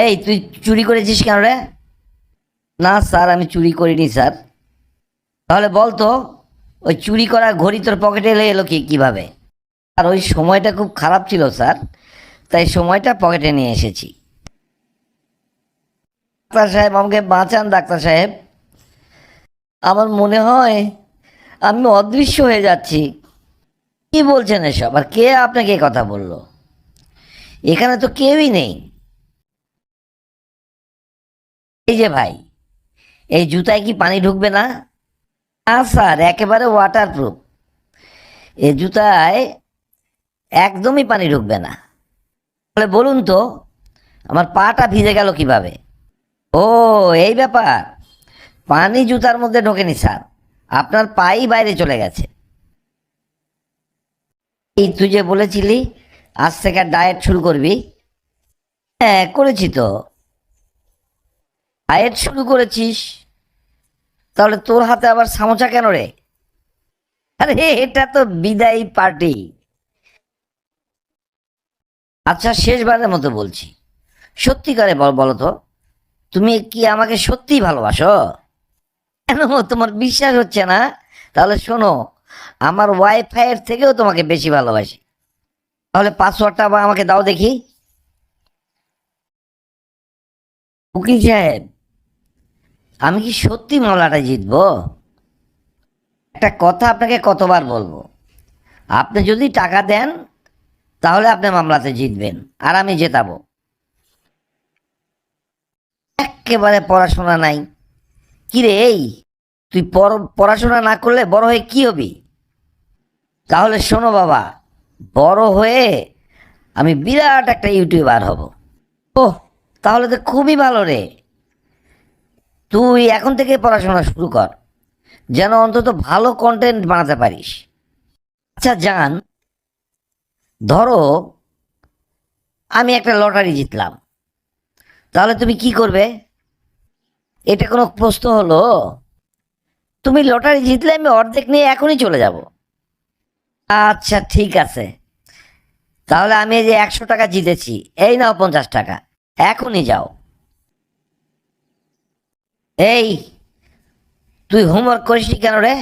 এই তুই চুরি করেছিস কেন রে? না স্যার, আমি চুরি করিনি স্যার। তাহলে বল তো, ওই চুরি করা ঘড়ি তোর পকেটে এলো কিভাবে? আর ওই সময়টা খুব খারাপ ছিল স্যার, তাই সময়টা পকেটে নিয়ে এসেছি। ডাক্তার সাহেব, আমাকে বাঁচান ডাক্তার সাহেব। আমার মনে হয় আমি অদৃশ্য হয়ে যাচ্ছি। কি বলছেন এসব? আর কে আপনাকে এ কথা বললো? এখানে তো কেউই নেই। এই যে ভাই, এই জুতায় কি পানি ঢুকবে না? না স্যার, একেবারে ওয়াটারপ্রুফ। এই জুতায় একদমই পানি ঢুকবে না। তাহলে বলুন তো, আমার পাটা ভিজে গেল কিভাবে? ও, এই ব্যাপার। পানি জুতার মধ্যে ঢোকেনি স্যার, আপনার পাই বাইরে চলে গেছে। এই তুই যে বলেছিলি আজ থেকে ডায়েট শুরু করবি। হ্যাঁ, করেছি তো। ডায়েট শুরু করেছিস? তাহলে তোর হাতে আবার সামোসা কেন রে? আরে, এটা তো বিদায়ী পার্টি। আচ্ছা, শেষবারের মতো বলছি, সত্যিকারে বলো তো, তুমি কি আমাকে সত্যিই ভালোবাসো? কেন, তোমার বিশ্বাস হচ্ছে না? তাহলে শোনো, আমার ওয়াইফাই এর থেকেও তোমাকে বেশি ভালোবাসি। তাহলে পাসওয়ার্ডটা আবার আমাকে দাও দেখি। উকিল সাহেব, আমি কি সত্যি মামলাটা জিতবো? একটা কথা আপনাকে কতবার বলবো, আপনি যদি টাকা দেন তাহলে আপনি মামলাতে জিতবেন, আর আমি জেতাবো। একেবারে পড়াশোনা নাই। কি রে এই, তুই পড়াশোনা না করলে বড় হয়ে কি হবি? তাহলে শোনো বাবা, বড় হয়ে আমি বিরাট একটা ইউটিউবার হব। ওহ, তাহলে তো খুবই ভালো রে। তুই এখন থেকে পড়াশোনা শুরু কর, যেন অন্তত ভালো কন্টেন্ট বানাতে পারিস। আচ্ছা জান, ধরো আমি একটা লটারি জিতলাম, তাহলে তুমি কি করবে? এটা কোনো প্রশ্ন হলো? তুমি লটারি জিতলে আমি অর্ধেক নিয়ে এখনই চলে যাব। আচ্ছা ঠিক আছে, তাহলে আমি এই যে 100 টাকা জিতেছি, এই নাও 50 টাকা, এখনই যাও। এই, তুই হোমওয়ার্ক করিসনি কেন রে?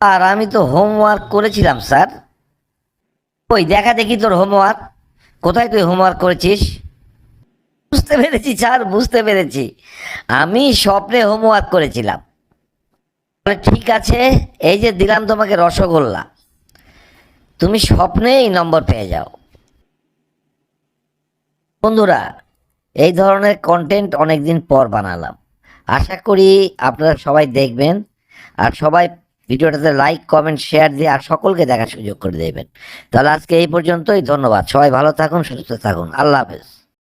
আর আমি তো হোমওয়ার্ক করেছিলাম স্যার। ওই দেখা দেখি তোর হোমওয়ার্ক, কোথায় তুই হোমওয়ার্ক করেছিস? বুঝতে পেরেছি স্যার, বুঝতে পেরেছি, আমি স্বপ্নে হোমওয়ার্ক করেছিলাম। বলে, ঠিক আছে, এই যে দিলাম তোমাকে রসগোল্লা, তুমি স্বপ্নেই নম্বর পেয়ে যাও। বন্ধুরা, এই ধরনের কন্টেন্ট অনেকদিন পর বানালাম, আশা করি আপনারা সবাই দেখবেন। আর সবাই ভিডিওটাতে লাইক কমেন্ট শেয়ার দিয়ে আর সকলকে দেখার সুযোগ করে দেবেন। তাহলে আজকে এই পর্যন্তই, ধন্যবাদ। সবাই ভালো থাকুন, সুস্থ থাকুন, আল্লাহ হাফেজ।